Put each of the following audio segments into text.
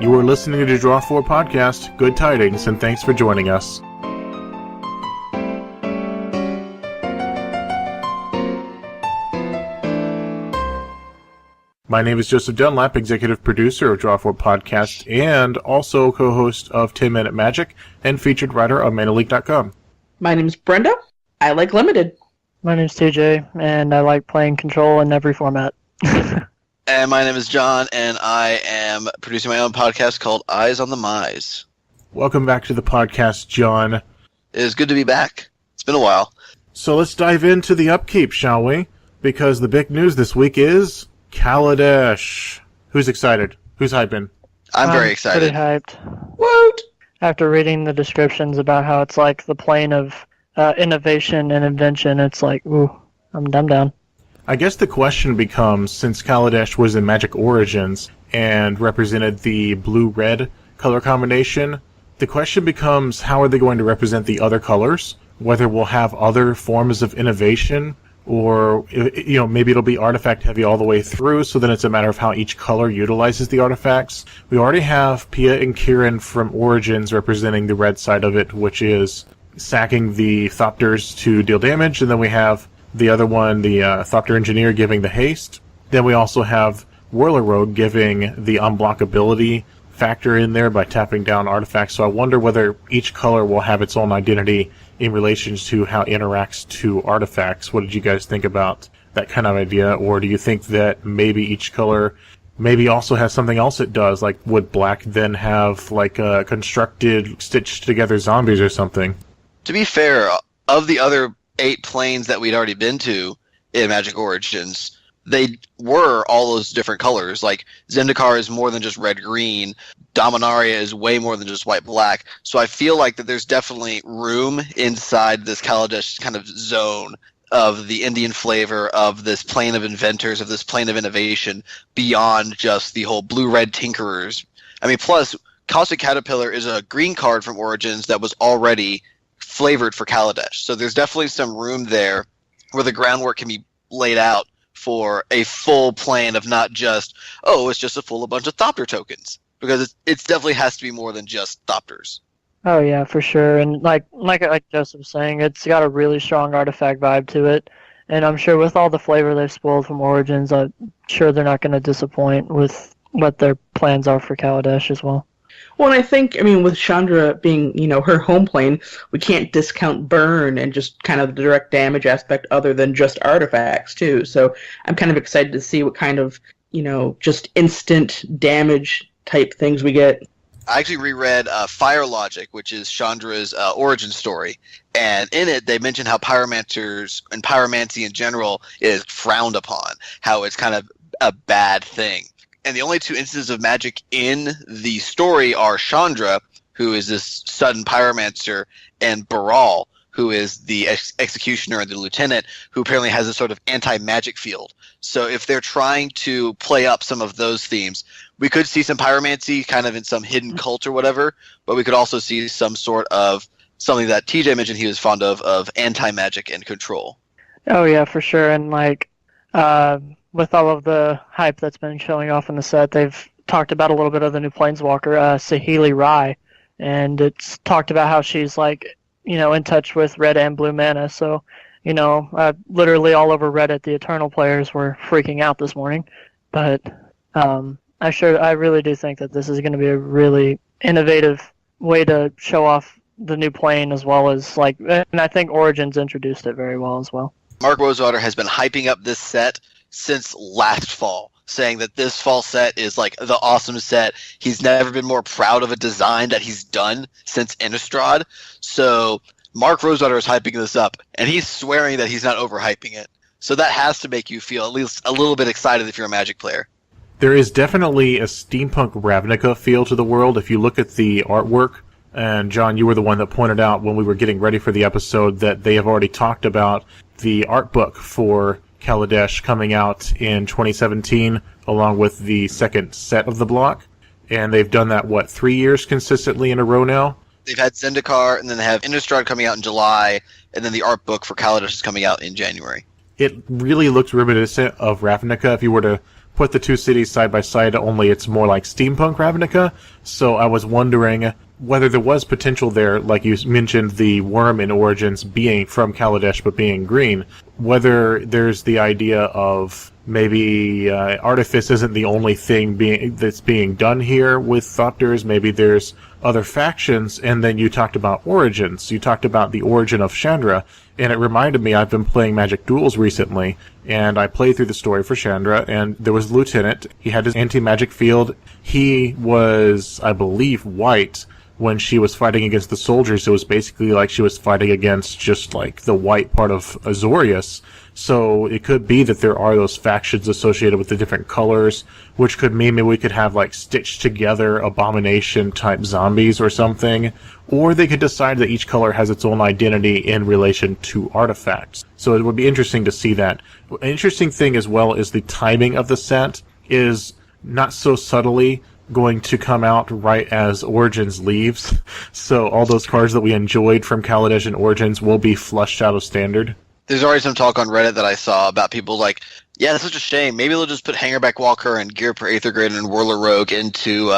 You are listening to the Draw 4 podcast. Good tidings, and thanks for joining us. My name is Joseph Dunlap, executive producer of Draw 4 Podcast, and also co-host of 10 Minute Magic and featured writer on ManaLeak.com. My name is Brenda. I like Limited. My name's TJ, and I like playing Control in every format. And my name is John, and I am producing my own podcast called Eyes on the Mise. Welcome back to the podcast, John. It is good to be back. It's been a while. So let's dive into the upkeep, shall we? Because the big news this week is Kaladesh. Who's excited? Who's hyping? I'm very excited. Pretty hyped. What? After reading the descriptions about how it's like the plane of innovation and invention, it's like, ooh, I'm down. I guess the question becomes, since Kaladesh was in Magic Origins and represented the blue-red color combination, the question becomes, how are they going to represent the other colors? Whether we'll have other forms of innovation, or maybe it'll be artifact heavy all the way through, so then it's a matter of how each color utilizes the artifacts. We already have Pia and Kieran from Origins representing the red side of it, which is sacking the Thopters to deal damage, and then we have the other one, the Thopter Engineer, giving the haste. Then we also have Whirler Rogue giving the unblockability factor in there by tapping down artifacts. So I wonder whether each color will have its own identity in relation to how it interacts to artifacts. What did you guys think about that kind of idea? Or do you think that maybe each color maybe also has something else it does? Like, would black then have like a constructed, stitched together zombies or something? To be fair, of the other 8 planes that we'd already been to in Magic Origins, they were all those different colors. Like, Zendikar is more than just red-green. Dominaria is way more than just white-black. So I feel like that there's definitely room inside this Kaladesh kind of zone of the Indian flavor, of this plane of inventors, of this plane of innovation, beyond just the whole blue-red tinkerers. I mean, plus, Caustic Caterpillar is a green card from Origins that was already flavored for Kaladesh. So there's definitely some room there where the groundwork can be laid out for a full plane of not just, it's just a bunch of Thopter tokens. Because it definitely has to be more than just Thopters. Oh yeah, for sure. And like Joseph was saying, it's got a really strong artifact vibe to it. And I'm sure with all the flavor they've spoiled from Origins, I'm sure they're not going to disappoint with what their plans are for Kaladesh as well. Well, and I think, with Chandra being, her home plane, we can't discount burn and just kind of the direct damage aspect other than just artifacts, too. So I'm kind of excited to see what kind of, just instant damage type things we get. I actually reread Fire Logic, which is Chandra's origin story. And in it, they mention how pyromancers and pyromancy in general is frowned upon, how it's kind of a bad thing. And the only 2 instances of magic in the story are Chandra, who is this sudden pyromancer, and Baral, who is the executioner and the lieutenant, who apparently has a sort of anti-magic field. So if they're trying to play up some of those themes, we could see some pyromancy kind of in some hidden cult or whatever, but we could also see some sort of something that TJ mentioned he was fond of anti-magic and control. Oh yeah, for sure. And with all of the hype that's been showing off in the set, they've talked about a little bit of the new Planeswalker, Saheeli Rai, and it's talked about how she's in touch with red and blue mana. So, literally all over Reddit, the Eternal players were freaking out this morning. But I really do think that this is going to be a really innovative way to show off the new plane, as well as and I think Origins introduced it very well as well. Mark Rosewater has been hyping up this set since last fall, saying that this fall set is the awesome set. He's never been more proud of a design that he's done since Innistrad. So Mark Rosewater is hyping this up, and he's swearing that he's not overhyping it. So that has to make you feel at least a little bit excited if you're a Magic player. There is definitely a steampunk Ravnica feel to the world if you look at the artwork. And John, you were the one that pointed out when we were getting ready for the episode that they have already talked about the art book for Kaladesh coming out in 2017, along with the second set of the block. And they've done that, 3 years consistently in a row now? They've had Zendikar, and then they have Innistrad coming out in July, and then the art book for Kaladesh is coming out in January. It really looks reminiscent of Ravnica if you were to put the two cities side by side, only it's more like steampunk Ravnica. So I was wondering whether there was potential there, like you mentioned, the worm in Origins being from Kaladesh but being green, whether there's the idea of maybe Artifice isn't the only thing that's being done here with Thopters. Maybe there's other factions, and then you talked about Origins. You talked about the origin of Chandra, and it reminded me, I've been playing Magic Duels recently, and I played through the story for Chandra, and there was Lieutenant. He had his anti-magic field. He was, I believe, white. When she was fighting against the soldiers, it was basically like she was fighting against just like the white part of Azorius. So it could be that there are those factions associated with the different colors, which could mean maybe we could have like stitched together abomination type zombies or something. Or they could decide that each color has its own identity in relation to artifacts. So it would be interesting to see that. An interesting thing as well is the timing of the set is not so subtly going to come out right as Origins leaves. So all those cards that we enjoyed from Kaladesh and Origins will be flushed out of Standard. There's already some talk on Reddit that I saw about people like, yeah, that's such a shame. Maybe they'll just put Hangerback Walker and Gear per Aether Grid and Whirler Rogue into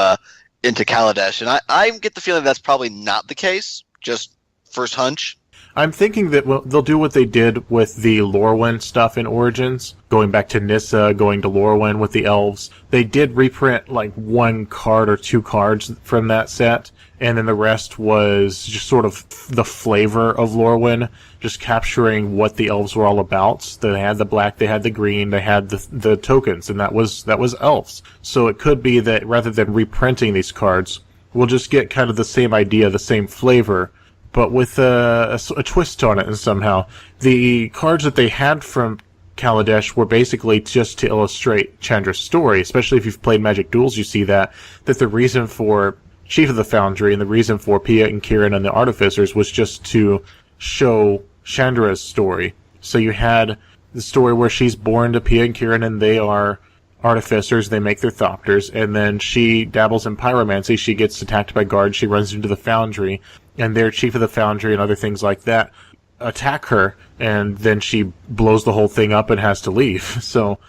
Kaladesh. And I get the feeling that's probably not the case. Just first hunch. I'm thinking that they'll do what they did with the Lorwyn stuff in Origins, going back to Nissa, going to Lorwyn with the elves. They did reprint like one card or two cards from that set, and then the rest was just sort of the flavor of Lorwyn, just capturing what the elves were all about. They had the black, they had the green, they had the tokens, and that was elves. So it could be that rather than reprinting these cards, we'll just get kind of the same idea, the same flavor, but with a twist on it. And somehow the cards that they had from Kaladesh were basically just to illustrate Chandra's story. Especially if you've played Magic Duels, you see that the reason for Chief of the Foundry and the reason for Pia and Kieran and the Artificers was just to show Chandra's story. So you had the story where she's born to Pia and Kieran, and they are artificers, they make their Thopters, and then she dabbles in pyromancy. She gets attacked by guards, she runs into the Foundry, and their Chief of the Foundry and other things like that attack her, and then she blows the whole thing up and has to leave. So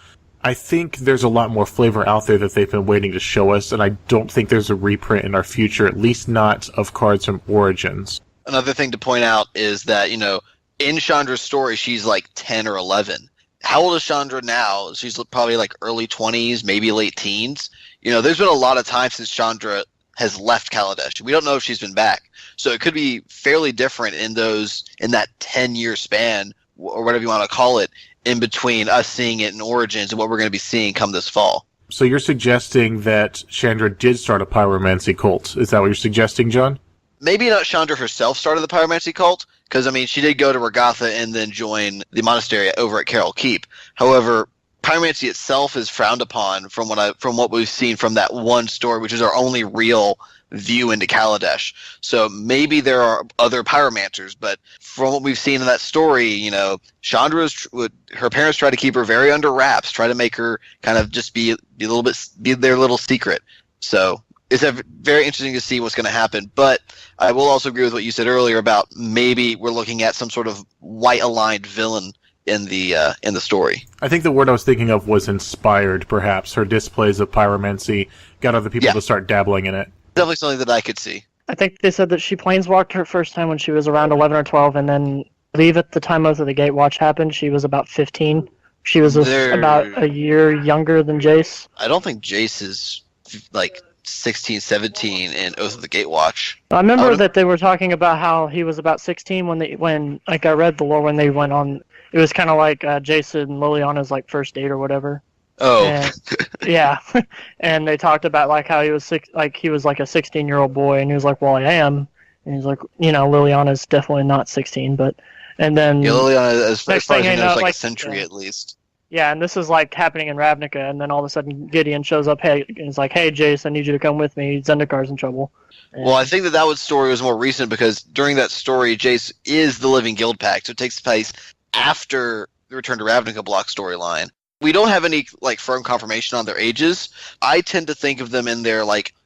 I think there's a lot more flavor out there that they've been waiting to show us, and I don't think there's a reprint in our future, at least not of cards from Origins. Another thing to point out is that, in Chandra's story, she's like 10 or 11. How old is Chandra now? She's probably like early 20s, maybe late teens. There's been a lot of time since Chandra has left Kaladesh. We don't know if she's been back. So it could be fairly different in that 10-year span, or whatever you want to call it, in between us seeing it in Origins and what we're going to be seeing come this fall. So you're suggesting that Chandra did start a pyromancy cult. Is that what you're suggesting, John? Maybe not Chandra herself started the pyromancy cult, because, she did go to Regatha and then join the monastery over at Carol Keep. However, pyromancy itself is frowned upon from what we've seen from that one story, which is our only real view into Kaladesh. So maybe there are other pyromancers, but from what we've seen in that story, her parents try to keep her very under wraps, try to make her kind of just be their little secret. So it's very interesting to see what's going to happen. But I will also agree with what you said earlier about maybe we're looking at some sort of white aligned villain in the story. I think the word I was thinking of was inspired, perhaps. Her displays of pyromancy got other people to start dabbling in it. Definitely something that I could see. I think they said that she planeswalked her first time when she was around 11 or 12, and then I believe at the time Oath of the Gatewatch happened, she was about 15. She was about a year younger than Jace. I don't think Jace is like 16, 17 in Oath of the Gatewatch. I remember that they were talking about how he was about 16 when I read the lore when they went on. It was kind of like Jason and Liliana's like first date or whatever. Oh, and, yeah, and they talked about like how he was he was like a 16-year-old boy, and he was like, "Well, I am," and he's like, Liliana's definitely not 16, and then Liliana, as far as I know, is like a century at least. Yeah, and this is like happening in Ravnica, and then all of a sudden Gideon shows up. Hey, and he's like, "Hey, Jace, I need you to come with me. Zendikar's in trouble." And well, I think that story was more recent because during that story, Jace is the Living Guild Pact, so it takes place after the Return to Ravnica block storyline. We don't have any firm confirmation on their ages. I tend to think of them in their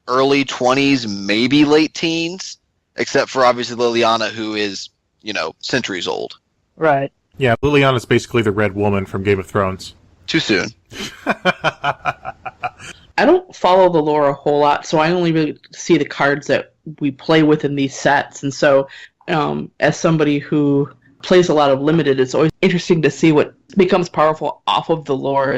early 20s, maybe late teens, except for obviously Liliana, who is centuries old. Right. Yeah, Liliana's basically the Red Woman from Game of Thrones. Too soon. I don't follow the lore a whole lot, so I only really see the cards that we play with in these sets. And so, as somebody who plays a lot of limited, it's always interesting to see what becomes powerful off of the lore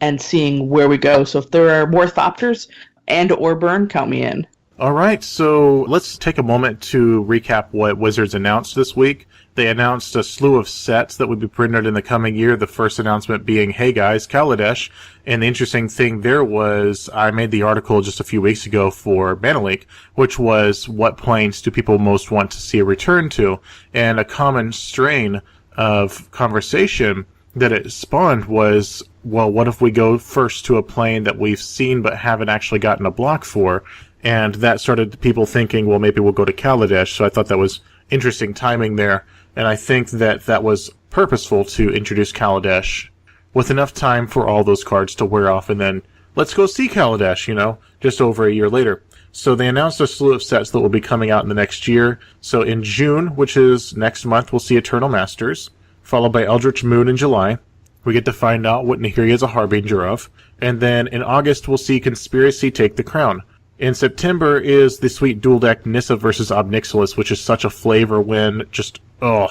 and seeing where we go. So if there are more Thopters and or Burn, count me in. All right, so let's take a moment to recap what Wizards announced this week. They announced a slew of sets that would be printed in the coming year, the first announcement being, hey guys, Kaladesh. And the interesting thing there was, I made the article just a few weeks ago for Mana Leak, which was what planes do people most want to see a return to? And a common strain of conversation that it spawned was, well, what if we go first to a plane that we've seen but haven't actually gotten a block for? And that started people thinking, well, maybe we'll go to Kaladesh. So I thought that was interesting timing there. And I think that that was purposeful to introduce Kaladesh with enough time for all those cards to wear off. And then let's go see Kaladesh, just over a year later. So they announced a slew of sets that will be coming out in the next year. So in June, which is next month, we'll see Eternal Masters, followed by Eldritch Moon in July. We get to find out what Nahiri is a harbinger of. And then in August, we'll see Conspiracy take the crown. In September is the sweet dual deck Nissa versus Obnixilis, which is such a flavor win. Just,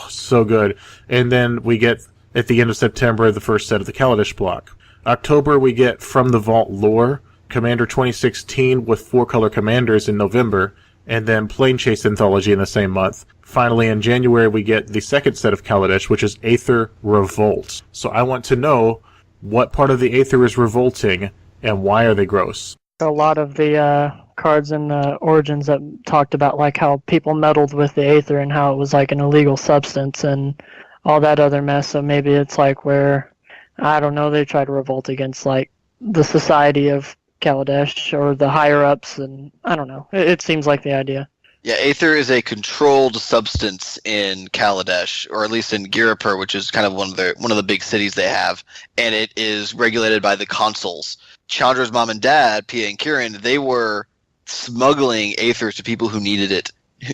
so good. And then we get, at the end of September, the first set of the Kaladesh block. October, we get From the Vault Lore, Commander 2016 with 4-color commanders in November, and then Plane Chase Anthology in the same month. Finally, in January, we get the second set of Kaladesh, which is Aether Revolt. So I want to know what part of the Aether is revolting, and why are they gross? A lot of the cards in the Origins that talked about like how people meddled with the Aether and how it was like an illegal substance and all that other mess. So maybe it's like where, I don't know, they try to revolt against like the society of Kaladesh or the higher ups, and I don't know. It seems like the idea. Yeah, Aether is a controlled substance in Kaladesh, or at least in Girapur, which is kind of one of the big cities they have, and it is regulated by the consuls. Chandra's mom and dad, Pia and Kieran, they were smuggling Aether to people who needed it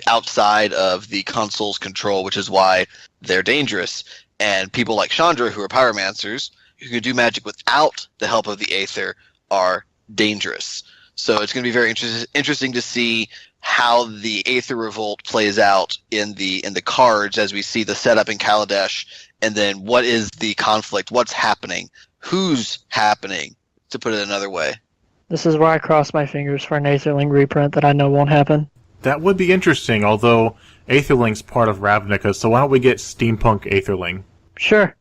outside of the consul's control, which is why they're dangerous. And people like Chandra, who are pyromancers, who can do magic without the help of the Aether, are dangerous. So it's going to be very interesting to see how the Aether Revolt plays out in the cards as we see the setup in Kaladesh, and then what is the conflict, what's happening, who's happening, to put it another way. This is where I cross my fingers for an Aetherling reprint that I know won't happen. That would be interesting, although Aetherling's part of Ravnica, so why don't we get Steampunk Aetherling? Sure.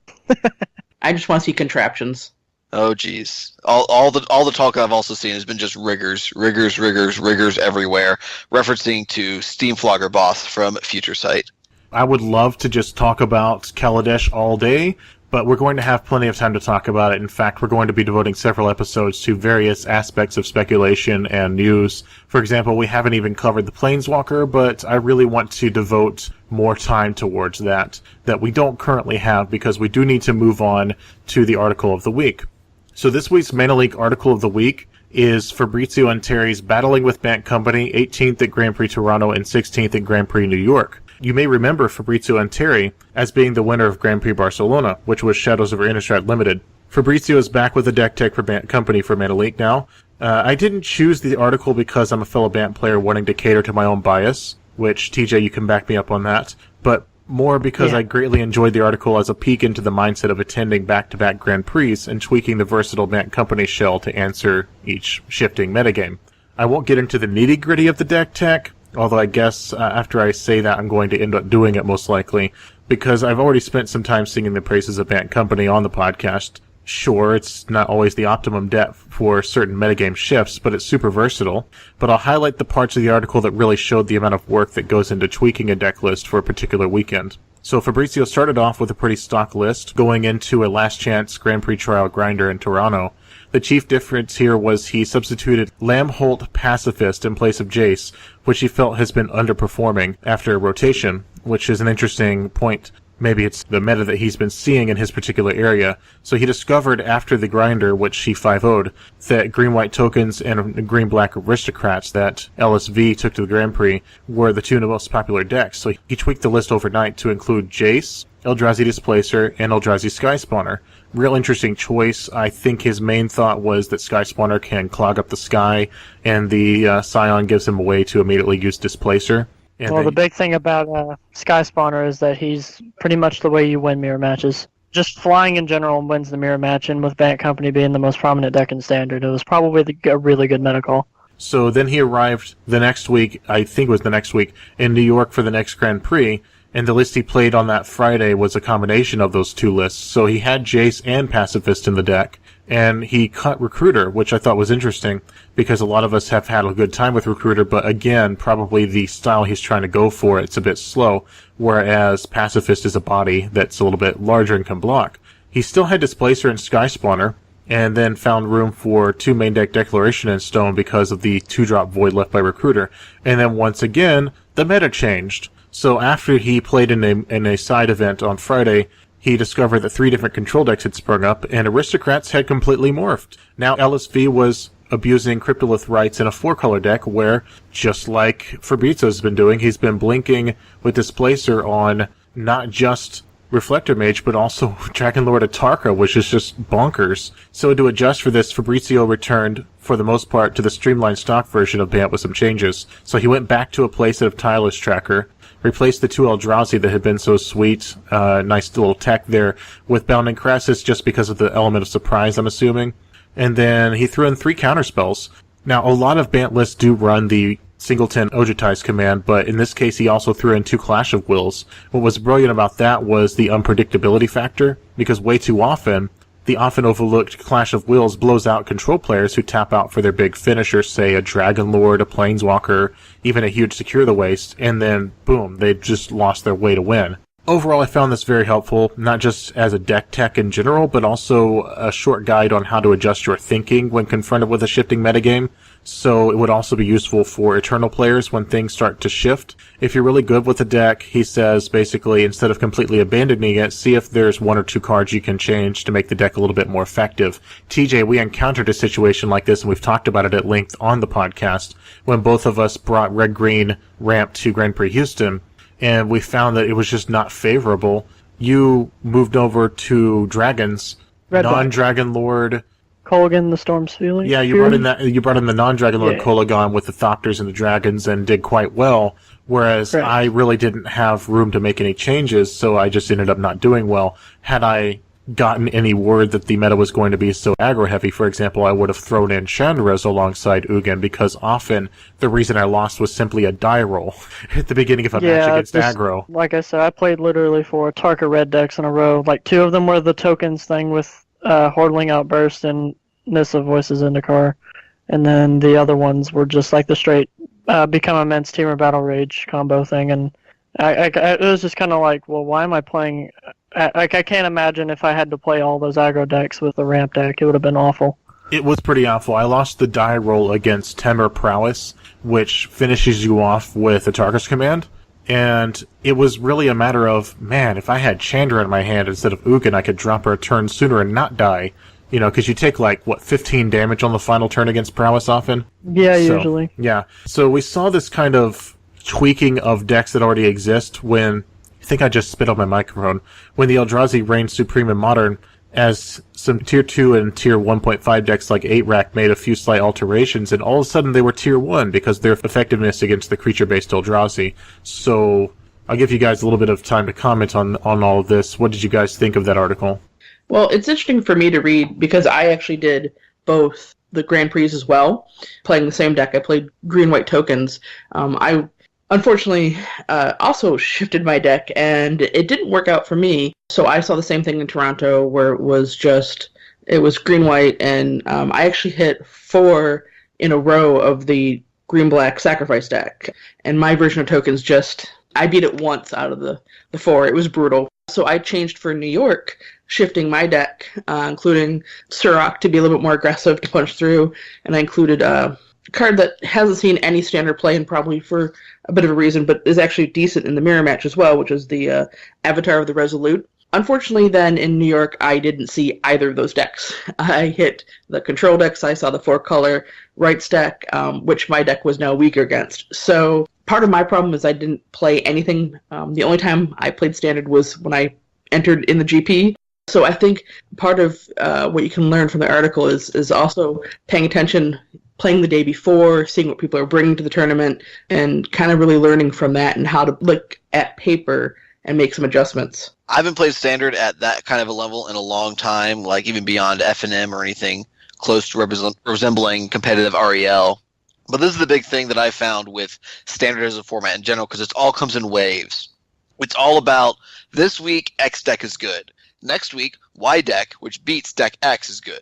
I just want to see contraptions. Oh, geez. All the talk I've also seen has been just riggers everywhere, referencing to Steamflogger Boss from Future Sight. I would love to just talk about Kaladesh all day, but we're going to have plenty of time to talk about it. In fact, we're going to be devoting several episodes to various aspects of speculation and news. For example, we haven't even covered the Planeswalker, but I really want to devote more time towards that we don't currently have, because we do need to move on to the article of the week. So this week's Mana Leak article of the week is Fabrizio Anteri's Battling with Bant Company, 18th at Grand Prix Toronto and 16th at Grand Prix New York. You may remember Fabrizio Anteri as being the winner of Grand Prix Barcelona, which was Shadows over Innistrad Limited. Fabrizio is back with a deck tech for Bant Company for Mana Leak now. I didn't choose the article because I'm a fellow Bant player wanting to cater to my own bias, which, TJ, you can back me up on that, but more because I greatly enjoyed the article as a peek into the mindset of attending back-to-back Grand Prix and tweaking the versatile Bant Company shell to answer each shifting metagame. I won't get into the nitty-gritty of the deck tech, although I guess after I say that I'm going to end up doing it most likely, because I've already spent some time singing the praises of Bant Company on the podcast. Sure, it's not always the optimum depth for certain metagame shifts, but it's super versatile. But I'll highlight the parts of the article that really showed the amount of work that goes into tweaking a deck list for a particular weekend. So Fabrizio started off with a pretty stock list, going into a last chance Grand Prix trial grinder in Toronto. The chief difference here was he substituted Lamholt Pacifist in place of Jace, which he felt has been underperforming after rotation, which is an interesting point. Maybe it's the meta that he's been seeing in his particular area. So he discovered after the grinder, which he 5-0'd, that green-white tokens and green-black aristocrats that LSV took to the Grand Prix were the two most popular decks. So he tweaked the list overnight to include Jace, Eldrazi Displacer, and Eldrazi Skyspawner. real interesting choice. I think his main thought was that Sky Spawner can clog up the sky, and the Scion gives him a way to immediately use Displacer. And well, the big thing about Sky Spawner is that he's pretty much the way you win mirror matches. Just flying in general wins the mirror match, and with Bant Company being the most prominent deck in Standard, it was probably a really good meta call. So then he arrived the next week, I think it was the next week, in New York for the next Grand Prix, and the list he played on that Friday was a combination of those two lists. So he had Jace and Pacifist in the deck, and he cut Recruiter, which I thought was interesting, because a lot of us have had a good time with Recruiter, but again, probably the style he's trying to go for, it's a bit slow, whereas Pacifist is a body that's a little bit larger and can block. He still had Displacer and Sky Spawner, and then found room for 2 main deck Declaration and Stone because of the 2-drop Void left by Recruiter. And then once again, the meta changed. So after he played in a side event on Friday, he discovered that 3 different control decks had sprung up, and Aristocrats had completely morphed. Now LSV was abusing Cryptolith Rights in a 4-color deck where, just like Fabrizio's been doing, he's been blinking with Displacer on not just Reflector Mage, but also Dragon Lord Atarka, which is just bonkers. So to adjust for this, Fabrizio returned, for the most part, to the streamlined stock version of Bant with some changes. So he went back to a playset of Tireless Tracker, replaced the 2 Eldrazi that had been so sweet, nice little tech there, with Bounding Crassus just because of the element of surprise, I'm assuming. And then he threw in 3 counterspells. Now, a lot of Bant lists do run the Singleton Ojutai's command, but in this case he also threw in 2 Clash of Wills. What was brilliant about that was the unpredictability factor, because way too often, the often overlooked Clash of Wills blows out control players who tap out for their big finisher, say a Dragon Lord, a Planeswalker, even a huge Secure the Waste, and then, boom, they just lost their way to win. Overall, I found this very helpful, not just as a deck tech in general, but also a short guide on how to adjust your thinking when confronted with a shifting metagame. So it would also be useful for Eternal players when things start to shift. If you're really good with a deck, he says, basically, instead of completely abandoning it, see if there's 1 or 2 cards you can change to make the deck a little bit more effective. TJ, we encountered a situation like this, and we've talked about it at length on the podcast, when both of us brought Red-Green Ramp to Grand Prix Houston, and we found that it was just not favorable. You moved over to Dragons, non-Dragon Lord Kolaghan, the Storm's Fury. Yeah, you brought in the non-Dragon Lord Kolaghan with the Thopters and the Dragons and did quite well, whereas Correct. I really didn't have room to make any changes, so I just ended up not doing well. Had I gotten any word that the meta was going to be so aggro-heavy, for example, I would have thrown in Chandra's alongside Ugin, because often the reason I lost was simply a die roll at the beginning of a match against aggro. Like I said, I played literally 4 Tarka red decks in a row. Like 2 of them were the tokens thing with Hordling Outburst and Nissa Voices Zendikar, and then the other ones were just like the straight Become Immense Teamer Battle Rage combo thing, and it was just kind of like, well, why am I playing? I can't imagine if I had to play all those aggro decks with a ramp deck. It would have been awful. It was pretty awful. I lost the die roll against Temur Prowess, which finishes you off with a Tarkus command. And it was really a matter of, man, if I had Chandra in my hand instead of Ugin, I could drop her a turn sooner and not die. You know, because you take, 15 damage on the final turn against Prowess often? Yeah, usually. Yeah. So we saw this kind of tweaking of decks that already exist when, I think I just spit on my microphone, when the Eldrazi reigned supreme in Modern, as some Tier 2 and Tier 1.5 decks like 8-Rack made a few slight alterations, and all of a sudden they were Tier 1 because of their effectiveness against the creature-based Eldrazi. So I'll give you guys a little bit of time to comment on all of this. What did you guys think of that article? Well, it's interesting for me to read because I actually did both the Grand Prix as well, playing the same deck. I played green-white tokens. I unfortunately also shifted my deck, and it didn't work out for me. So I saw the same thing in Toronto where it was green-white, and I actually hit 4 in a row of the green-black sacrifice deck. And my version of tokens I beat it once out of the 4. It was brutal. So I changed for New York, shifting my deck, including Surok to be a little bit more aggressive to punch through, and I included a card that hasn't seen any standard play and probably for a bit of a reason, but is actually decent in the mirror match as well, which is the Avatar of the Resolute. Unfortunately, then, in New York, I didn't see either of those decks. I hit the control decks, I saw the 4-color Rights deck, which my deck was now weaker against. So part of my problem is I didn't play anything. The only time I played Standard was when I entered in the GP. So I think part of what you can learn from the article is also paying attention, playing the day before, seeing what people are bringing to the tournament, and kind of really learning from that and how to look at paper and make some adjustments. I haven't played Standard at that kind of a level in a long time, like even beyond F&M or anything close to resembling competitive REL. But this is the big thing that I found with Standard as a format in general, because it all comes in waves. It's all about, this week, X deck is good. Next week, Y deck, which beats deck X, is good.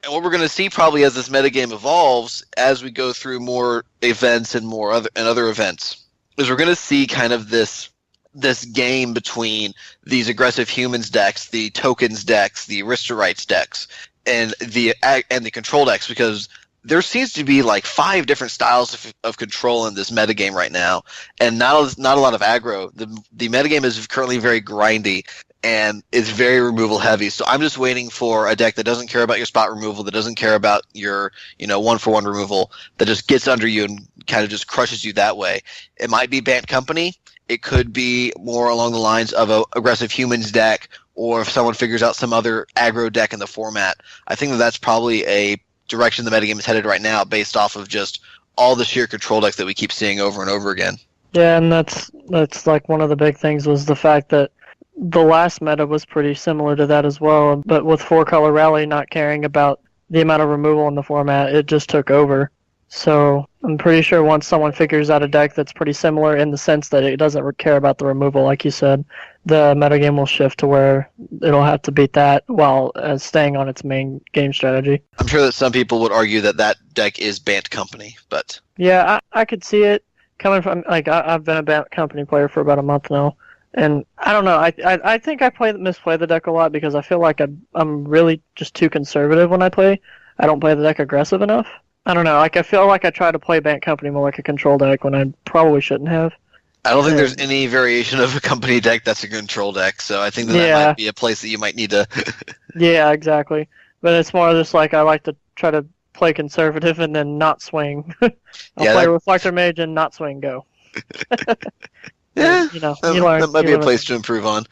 And what we're going to see probably as this metagame evolves, as we go through more events and other events, is we're going to see kind of this game between these aggressive humans decks, the tokens decks, the Aristorites decks, and the control decks, because there seems to be like 5 different styles of control in this metagame right now, and not a lot of aggro. The metagame is currently very grindy, and it's very removal heavy. So I'm just waiting for a deck that doesn't care about your spot removal, that doesn't care about your 1-for-1 removal, that just gets under you and kind of just crushes you that way. It might be Bant Company. It could be more along the lines of a aggressive humans deck, or if someone figures out some other aggro deck in the format. I think that's probably a direction the metagame is headed right now, based off of just all the sheer control decks that we keep seeing over and over again. Yeah, and that's like one of the big things was the fact that the last meta was pretty similar to that as well, but with 4-color rally not caring about the amount of removal in the format, it just took over. So I'm pretty sure once someone figures out a deck that's pretty similar in the sense that it doesn't care about the removal, like you said, the metagame will shift to where it'll have to beat that while staying on its main game strategy. I'm sure that some people would argue that deck is Bant Company, but... Yeah, I could see it coming from... I've been a Bant Company player for about a month now, and I don't know, I think I misplay the deck a lot because I feel like I'm really just too conservative when I play. I don't play the deck aggressive enough. I don't know, I feel like I try to play Bant Company more like a control deck when I probably shouldn't have. I don't think there's any variation of a company deck that's a control deck, so I think that might be a place that you might need to... Yeah, exactly. But it's more just like I like to try to play conservative and then not swing. I'll play Reflector Mage and not swing, go. Yeah, you learn. That might be a place to improve on.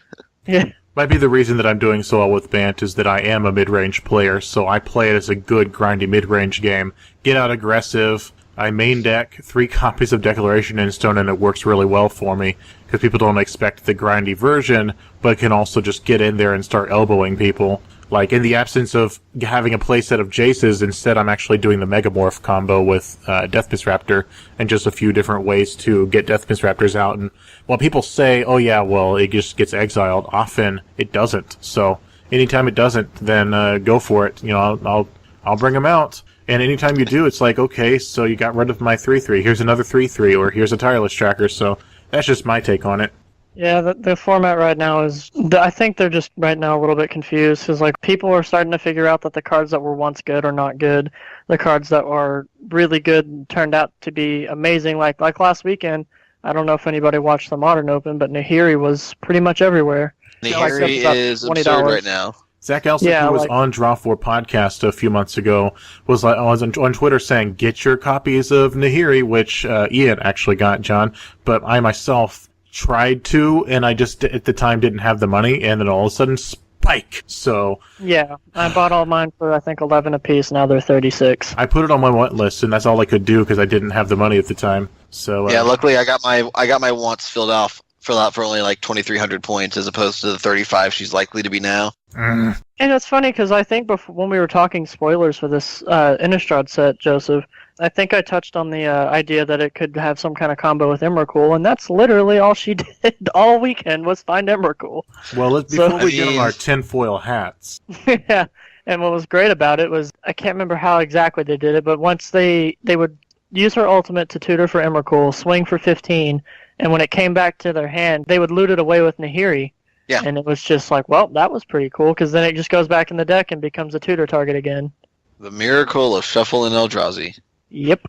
Yeah. Might be the reason that I'm doing so well with Bant is that I am a mid-range player, so I play it as a good, grindy mid-range game. Get out aggressive. I main deck 3 copies of Declaration in Stone, and it works really well for me, because people don't expect the grindy version, but can also just get in there and start elbowing people. Like, in the absence of having a playset of Jaces, instead I'm actually doing the Megamorph combo with Deathpiss Raptor, and just a few different ways to get Deathpiss Raptors out. And while people say, oh yeah, well, it just gets exiled, often it doesn't. So, anytime it doesn't, then go for it. I'll bring them out. And anytime you do, it's like, okay, so you got rid of my 3/3, here's another 3/3, or here's a Tireless Tracker, so that's just my take on it. Yeah, the format right now is... I think they're just right now a little bit confused, because like, people are starting to figure out that the cards that were once good are not good. The cards that are really good turned out to be amazing. Like last weekend, I don't know if anybody watched the Modern Open, but Nahiri was pretty much everywhere. Nahiri is absurd right now. Zach Elson, who was on Draw4 podcast a few months ago, was on Twitter saying, get your copies of Nahiri, which Ian actually got, John, but I myself tried to, and I just at the time didn't have the money, and then all of a sudden, spike! So... Yeah, I bought all mine for, I think, 11 apiece, now they're 36. I put it on my want list, and that's all I could do, because I didn't have the money at the time. So yeah, luckily I got my wants filled out for only like 2,300 points, as opposed to the 35 she's likely to be now. And it's funny, because I think when we were talking spoilers for this Innistrad set, Joseph, I think I touched on the idea that it could have some kind of combo with Emrakul, and that's literally all she did all weekend was find Emrakul. Well, before we get on our tinfoil hats. Yeah, and what was great about it was, I can't remember how exactly they did it, but once they would use her ultimate to tutor for Emrakul, swing for 15, and when it came back to their hand, they would loot it away with Nahiri. Yeah. And it was just like, well, that was pretty cool, because then it just goes back in the deck and becomes a tutor target again. The miracle of Shuffle and Eldrazi. Yep.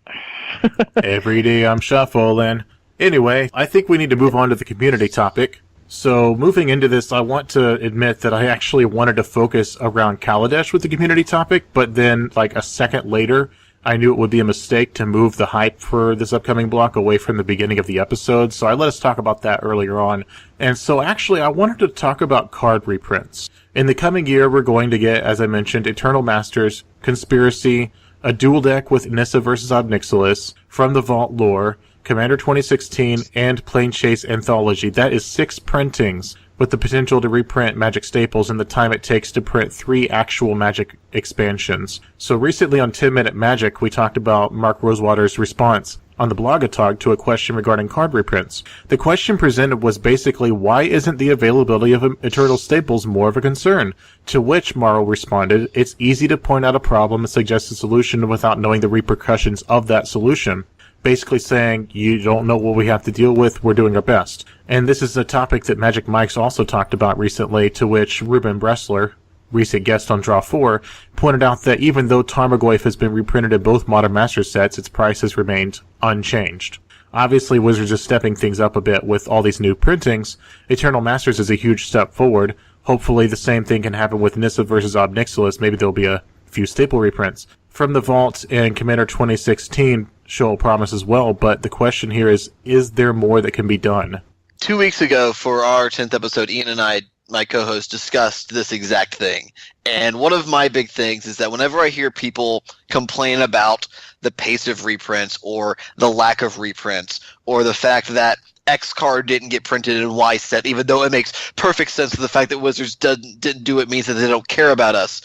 Every day I'm shuffling. Anyway, I think we need to move on to the community topic. So, moving into this, I want to admit that I actually wanted to focus around Kaladesh with the community topic, but then, like, a second later, I knew it would be a mistake to move the hype for this upcoming block away from the beginning of the episode, so I let us talk about that earlier on. And so actually, I wanted to talk about card reprints. In the coming year, we're going to get, as I mentioned, Eternal Masters, Conspiracy, a dual deck with Nissa vs. Obnixilis, From the Vault lore, Commander 2016, and Plane Chase Anthology. That is 6 printings, with the potential to reprint Magic staples in the time it takes to print 3 actual Magic expansions. So recently on 10 Minute Magic, we talked about Mark Rosewater's response on the Blogatog to a question regarding card reprints. The question presented was basically, why isn't the availability of Eternal staples more of a concern? To which Morrow responded, it's easy to point out a problem and suggest a solution without knowing the repercussions of that solution. Basically saying, you don't know what we have to deal with, we're doing our best. And this is a topic that Magic Mike's also talked about recently, to which Ruben Bressler, recent guest on Draw 4, pointed out that even though Tarmogoyf has been reprinted in both Modern Masters sets, its price has remained unchanged. Obviously, Wizards is stepping things up a bit with all these new printings. Eternal Masters is a huge step forward. Hopefully the same thing can happen with Nissa vs. Obnixilis. Maybe there'll be a few staple reprints. From the Vault and Commander 2016 show promise as well, but the question here is there more that can be done? 2 weeks ago for our 10th episode, Ian and I, my co-host, discussed this exact thing. And one of my big things is that whenever I hear people complain about the pace of reprints or the lack of reprints or the fact that X card didn't get printed in Y set, even though it makes perfect sense that the fact that Wizards didn't do it means that they don't care about us.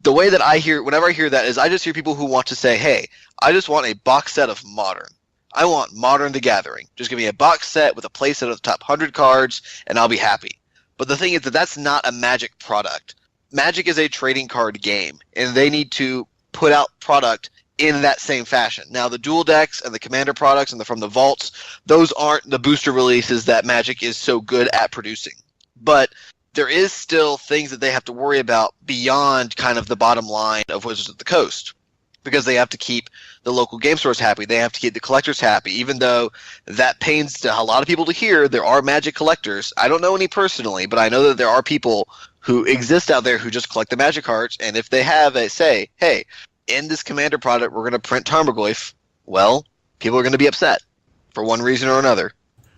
The way that I hear, whenever I hear that, is I just hear people who want to say, hey, I just want a box set of Modern. I want Modern the Gathering. Just give me a box set with a playset of the top 100 cards, and I'll be happy. But the thing is that that's not a Magic product. Magic is a trading card game, and they need to put out product in that same fashion. Now, the dual decks and the Commander products and the From the Vaults, those aren't the booster releases that Magic is so good at producing. But there is still things that they have to worry about beyond kind of the bottom line of Wizards of the Coast, because they have to keep the local game stores happy. They have to keep the collectors happy, even though that pains a lot of people to hear. There are Magic collectors. I don't know any personally, but I know that there are people who exist out there who just collect the Magic cards, and if they have a say, hey, in this Commander product, we're going to print Tarmogoyf, well, people are going to be upset for one reason or another.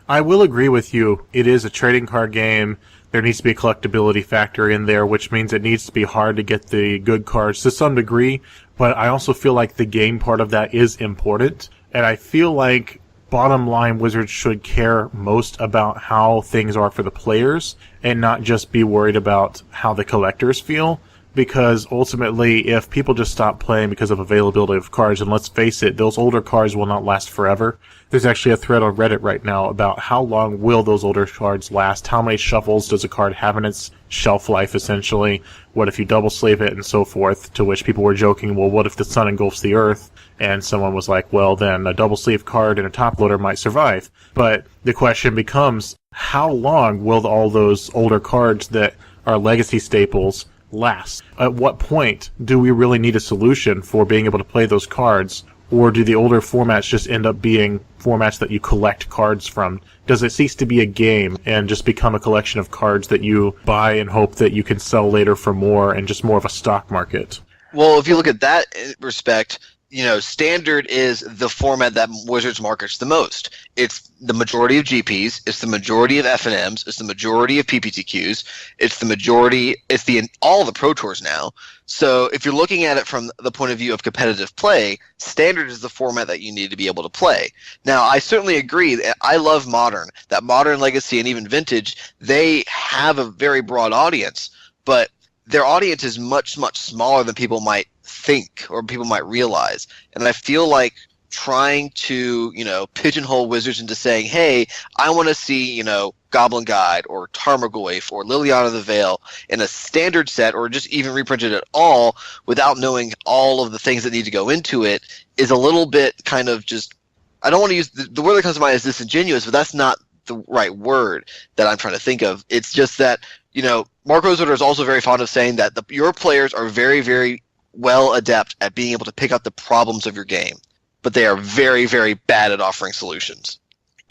I will agree with you. It is a trading card game. There needs to be a collectability factor in there, which means it needs to be hard to get the good cards to some degree, but I also feel like the game part of that is important, and I feel like bottom line Wizards should care most about how things are for the players and not just be worried about how the collectors feel. Because ultimately, if people just stop playing because of availability of cards, and let's face it, those older cards will not last forever. There's actually a thread on Reddit right now about how long will those older cards last, how many shuffles does a card have in its shelf life, essentially, what if you double sleeve it, and so forth, to which people were joking, well, what if the sun engulfs the earth? And someone was like, well, then a double sleeve card and a top loader might survive. But the question becomes, how long will all those older cards that are legacy staples last? At what point do we really need a solution for being able to play those cards? Or do the older formats just end up being formats that you collect cards from? Does it cease to be a game and just become a collection of cards that you buy and hope that you can sell later for more and just more of a stock market? Well, if you look at that respect, Standard is the format that Wizards markets the most. It's the majority of GPs, it's the majority of FNMs, it's the majority of PPTQs, it's all the Pro Tours now. So if you're looking at it from the point of view of competitive play, Standard is the format that you need to be able to play. Now, I certainly agree. I love Modern. That Modern, Legacy, and even Vintage, they have a very broad audience, but their audience is much, much smaller than people might think or people might realize. And I feel like trying to, pigeonhole Wizards into saying, hey, I want to see, Goblin Guide or Tarmogoyf or Liliana the Veil in a standard set or just even reprinted at all without knowing all of the things that need to go into it is a little bit kind of just, I don't want to use, the word that comes to mind is disingenuous, but that's not the right word that I'm trying to think of. It's just that, Mark Rosewater is also very fond of saying that your players are very, very well adept at being able to pick out the problems of your game, but they are very, very bad at offering solutions.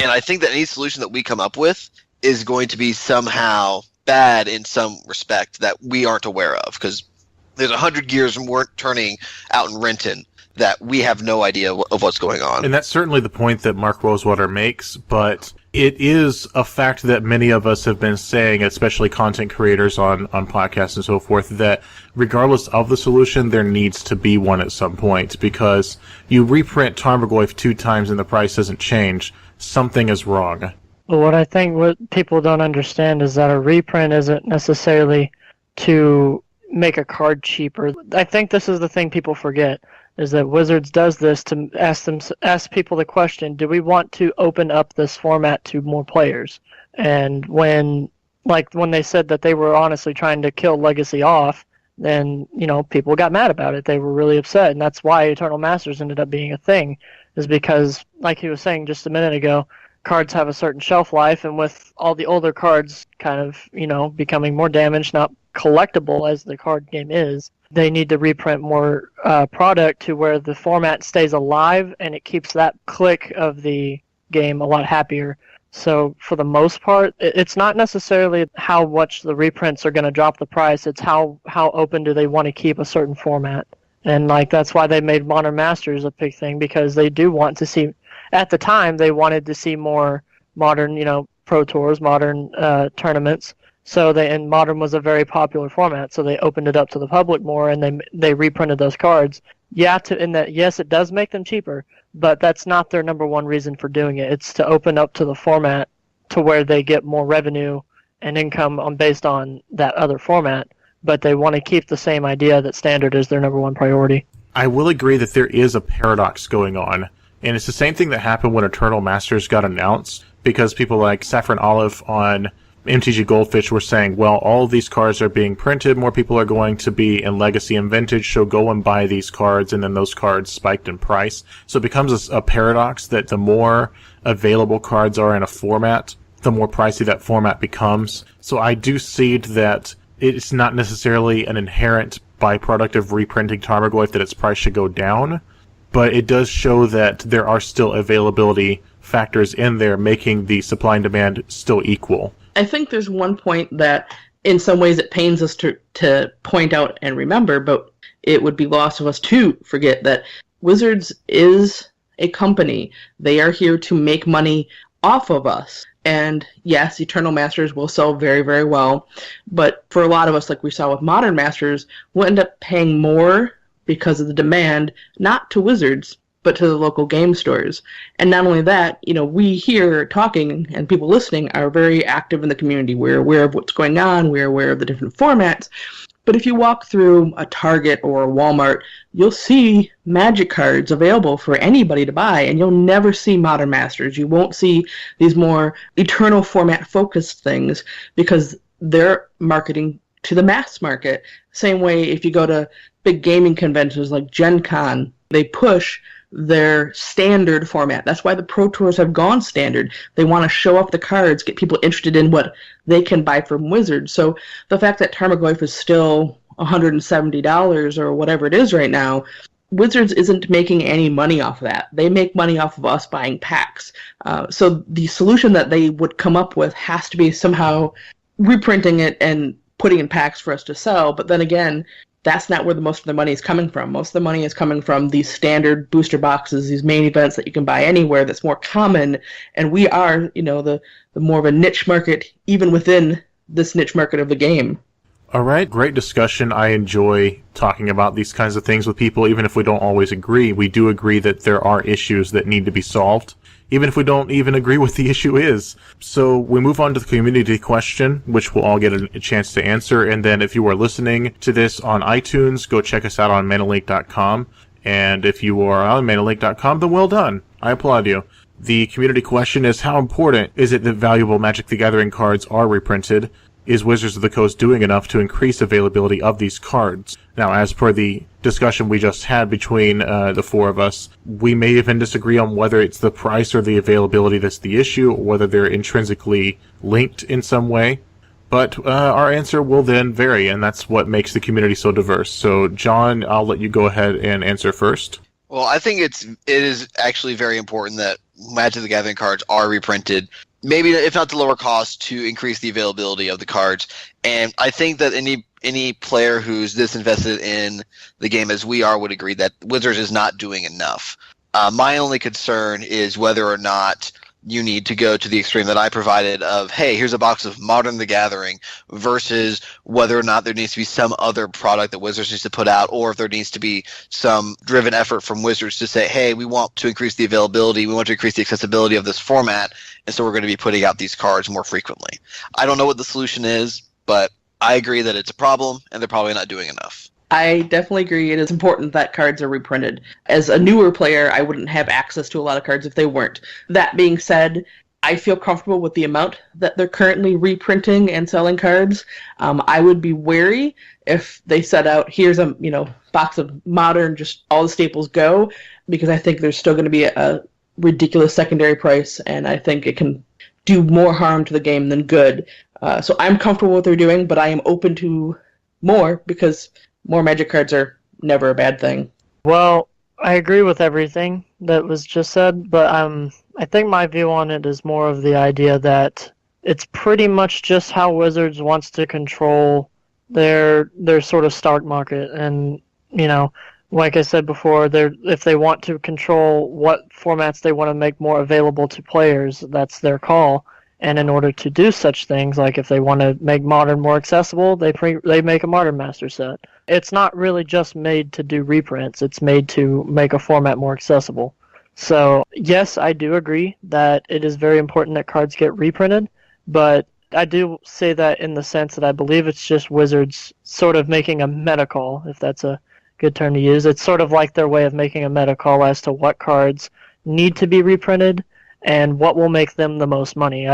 And I think that any solution that we come up with is going to be somehow bad in some respect that we aren't aware of, because there's 100 gears weren't turning out in Renton. that we have no idea of what's going on. And that's certainly the point that Mark Rosewater makes, but it is a fact that many of us have been saying, especially content creators on podcasts and so forth, that regardless of the solution, there needs to be one at some point, because you reprint Tarmogoyf 2 times and the price doesn't change. Something is wrong. Well, what people don't understand is that a reprint isn't necessarily to make a card cheaper. I think this is the thing people forget, is that Wizards does this to ask people the question, do we want to open up this format to more players? And when they said that they were honestly trying to kill Legacy off, then, people got mad about it. They were really upset, and that's why Eternal Masters ended up being a thing, is because, like he was saying just a minute ago, cards have a certain shelf life, and with all the older cards kind of, becoming more damaged, not collectible as the card game is, they need to reprint more product to where the format stays alive and it keeps that click of the game a lot happier. So for the most part, it's not necessarily how much the reprints are going to drop the price, it's how open do they want to keep a certain format. And that's why they made Modern Masters a big thing, because they do want to see, at the time, they wanted to see more modern, Pro Tours, modern tournaments. And Modern was a very popular format, so they opened it up to the public more, and they reprinted those cards. Yes, it does make them cheaper, but that's not their number one reason for doing it. It's to open up to the format to where they get more revenue and income based on that other format, but they want to keep the same idea that Standard is their number one priority. I will agree that there is a paradox going on, and it's the same thing that happened when Eternal Masters got announced, because people like Saffron Olive on MTG Goldfish were saying, well, all of these cards are being printed, more people are going to be in Legacy and Vintage, so go and buy these cards, and then those cards spiked in price. So it becomes a paradox that the more available cards are in a format, the more pricey that format becomes. So I do see that it's not necessarily an inherent byproduct of reprinting Tarmogoyf that its price should go down, but it does show that there are still availability factors in there, making the supply and demand still equal. I think there's one point that in some ways it pains us to point out and remember, but it would be lost of us to forget that Wizards is a company. They are here to make money off of us. And yes, Eternal Masters will sell very, very well, but for a lot of us, like we saw with Modern Masters, we'll end up paying more because of the demand, not to Wizards, but to the local game stores. And not only that, we here talking and people listening are very active in the community. We're aware of what's going on. We're aware of the different formats. But if you walk through a Target or a Walmart, you'll see Magic cards available for anybody to buy, and you'll never see Modern Masters. You won't see these more eternal format focused things because they're marketing to the mass market. Same way if you go to big gaming conventions like Gen Con, they push their standard format. That's why the Pro Tours have gone standard. They want to show off the cards, get people interested in what they can buy from Wizards. So the fact that Tarmogoyf is still $170 or whatever it is right now, Wizards isn't making any money off of that. They make money off of us buying packs. So the solution that they would come up with has to be somehow reprinting it and putting in packs for us to sell. But then again, that's not where the most of the money is coming from. Most of the money is coming from these standard booster boxes, these main events that you can buy anywhere that's more common. And we are, the more of a niche market, even within this niche market of the game. All right, great discussion. I enjoy talking about these kinds of things with people, even if we don't always agree. We do agree that there are issues that need to be solved, even if we don't even agree what the issue is. So we move on to the community question, which we'll all get a chance to answer. And then if you are listening to this on iTunes, go check us out on manalink.com. And if you are on manalink.com, then well done. I applaud you. The community question is, how important is it that valuable Magic the Gathering cards are reprinted? Is Wizards of the Coast doing enough to increase availability of these cards? Now, as per the discussion we just had between the four of us, we may even disagree on whether it's the price or the availability that's the issue, or whether they're intrinsically linked in some way. But our answer will then vary, and that's what makes the community so diverse. So, John, I'll let you go ahead and answer first. Well, I think it is actually very important that Magic the Gathering cards are reprinted maybe if not the lower cost, to increase the availability of the cards. And I think that any player who's this invested in the game as we are would agree that Wizards is not doing enough. My only concern is whether or not you need to go to the extreme that I provided of, hey, here's a box of Modern the Gathering, versus whether or not there needs to be some other product that Wizards needs to put out, or if there needs to be some driven effort from Wizards to say, hey, we want to increase the availability, we want to increase the accessibility of this format, and so we're going to be putting out these cards more frequently. I don't know what the solution is, but I agree that it's a problem, and they're probably not doing enough. I definitely agree it is important that cards are reprinted. As a newer player, I wouldn't have access to a lot of cards if they weren't. That being said, I feel comfortable with the amount that they're currently reprinting and selling cards. I would be wary if they set out, here's a box of Modern, just all the staples go, because I think there's still going to be a ridiculous secondary price, and I think it can do more harm to the game than good. So I'm comfortable with what they're doing, but I am open to more, because more Magic cards are never a bad thing. Well, I agree with everything that was just said, but I think my view on it is more of the idea that it's pretty much just how Wizards wants to control their sort of stock market. And, like I said before, if they want to control what formats they want to make more available to players, that's their call. And in order to do such things, like if they want to make Modern more accessible, they make a Modern Master set. It's not really just made to do reprints. It's made to make a format more accessible. So, yes, I do agree that it is very important that cards get reprinted, but I do say that in the sense that I believe it's just Wizards sort of making a meta call, if that's a good term to use. It's sort of like their way of making a meta call as to what cards need to be reprinted and what will make them the most money.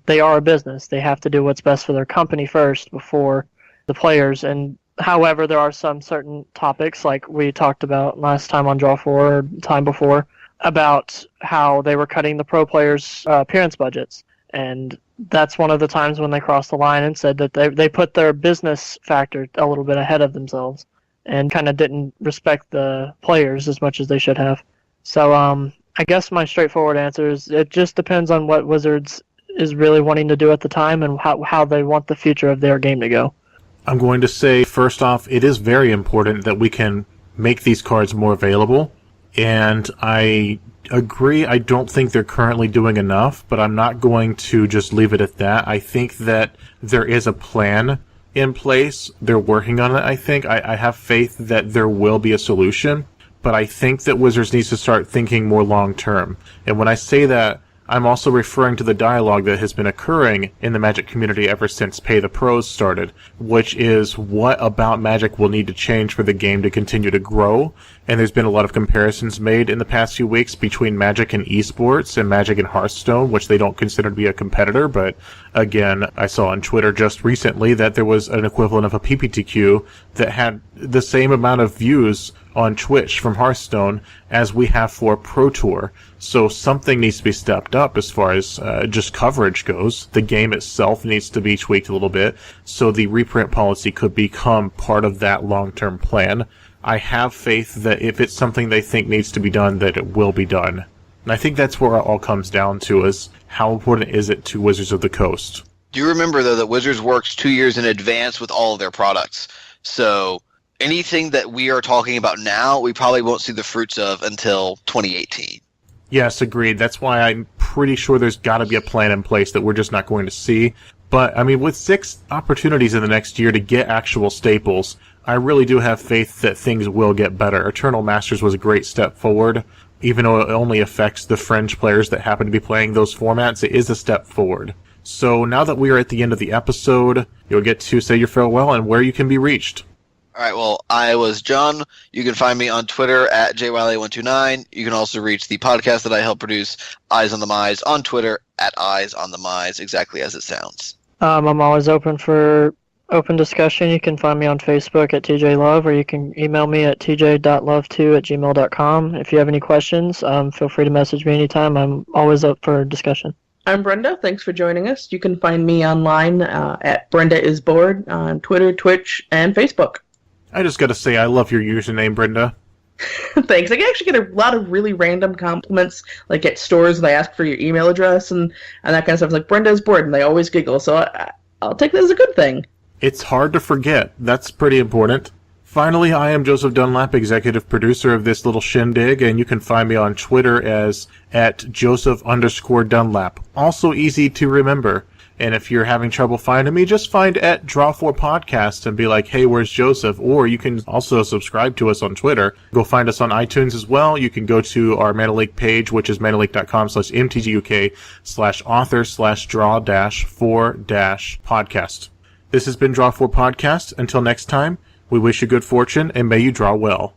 They are a business. They have to do what's best for their company first before the players. And however, there are some certain topics, like we talked about last time on Draw 4 or time before, about how they were cutting the pro players' appearance budgets. And that's one of the times when they crossed the line and said that they put their business factor a little bit ahead of themselves and kind of didn't respect the players as much as they should have. So I guess my straightforward answer is it just depends on what Wizards is really wanting to do at the time and how they want the future of their game to go. I'm going to say, first off, it is very important that we can make these cards more available. And I agree, I don't think they're currently doing enough, but I'm not going to just leave it at that. I think that there is a plan in place. They're working on it, I think. I have faith that there will be a solution, but I think that Wizards needs to start thinking more long-term. And when I say that, I'm also referring to the dialogue that has been occurring in the Magic community ever since Pay the Pros started, which is what about Magic will need to change for the game to continue to grow. And there's been a lot of comparisons made in the past few weeks between Magic and esports and Magic and Hearthstone, which they don't consider to be a competitor. But again, I saw on Twitter just recently that there was an equivalent of a PPTQ that had the same amount of views on Twitch from Hearthstone as we have for Pro Tour. So something needs to be stepped up as far as just coverage goes. The game itself needs to be tweaked a little bit, so the reprint policy could become part of that long-term plan. I have faith that if it's something they think needs to be done, that it will be done. And I think that's where it all comes down to, is how important is it to Wizards of the Coast. Do you remember, though, that Wizards works 2 years in advance with all of their products? So anything that we are talking about now, we probably won't see the fruits of until 2018. Yes, agreed. That's why I'm pretty sure there's got to be a plan in place that we're just not going to see. But, I mean, with 6 opportunities in the next year to get actual staples, I really do have faith that things will get better. Eternal Masters was a great step forward. Even though it only affects the fringe players that happen to be playing those formats, it is a step forward. So now that we are at the end of the episode, you'll get to say your farewell and where you can be reached. All right, well, I was John. You can find me on Twitter at JWiley129. You can also reach the podcast that I help produce, Eyes on the Mise, on Twitter at Eyes on the Mise, exactly as it sounds. I'm always open for open discussion. You can find me on Facebook at TJLove, or you can email me at tj.love2@gmail.com. If you have any questions, feel free to message me anytime. I'm always up for discussion. I'm Brenda. Thanks for joining us. You can find me online at Brenda is Bored on Twitter, Twitch, and Facebook. I just gotta say, I love your username, Brenda. Thanks. I actually get a lot of really random compliments, like at stores. They ask for your email address and that kind of stuff. Like, Brenda's bored, and they always giggle. So I'll take that as a good thing. It's hard to forget. That's pretty important. Finally, I am Joseph Dunlap, executive producer of this little shindig, and you can find me on Twitter as @Joseph_Dunlap. Also easy to remember. And if you're having trouble finding me, just find @Draw4Podcast and be like, hey, where's Joseph? Or you can also subscribe to us on Twitter. Go find us on iTunes as well. You can go to our Manaleak page, which is manaleak.com/mtguk/author/draw-4-podcast. This has been Draw4 Podcast. Until next time, we wish you good fortune and may you draw well.